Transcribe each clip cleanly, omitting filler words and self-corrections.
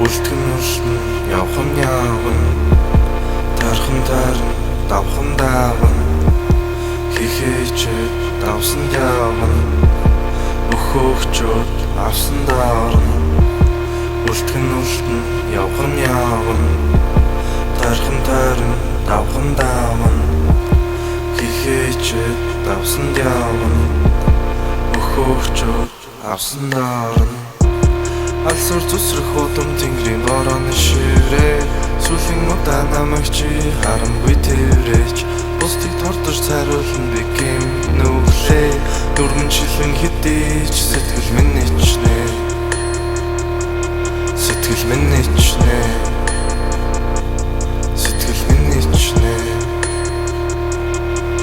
Үлдгэн үлдэн явхан явна, тархан тарна давхан давна, хийхээчээд давсан явна, өхөөгчөөд авсан даарна. Үлдгэн үлдэн явхан явна, тархан тарна давхан давна, хийхээчээд давсан явна, өхөөгчөөд авсан даарна. Алсуур зүсрэх удам тэнгэрийн борооны ширээ, сүүлийн удаа намайг чи харамгүй тэрэж, бусдыг тордож цайруулна би гэм нүглээ. Дөрмөн шилэн хэдийч сэтгэл минь ичнэ, сэтгэл минь ичнэ, сэтгэл минь ичнэ,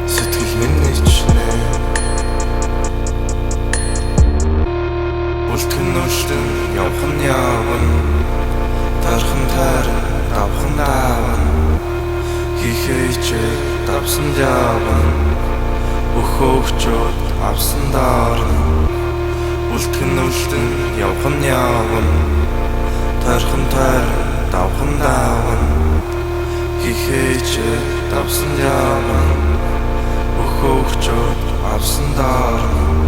сэтгэл минь ичнэ. Үлдгэн үлдэн явхан явна, тархан тарна давхан давна, хийхээчээд давсан явна, өхөөгчөөд авсан даарна. Үлдгэн үлдэн явхан явна, тархан тарна давхан давна, хийхээчээд давсан явна, өхөөгчөөд авсан даарна.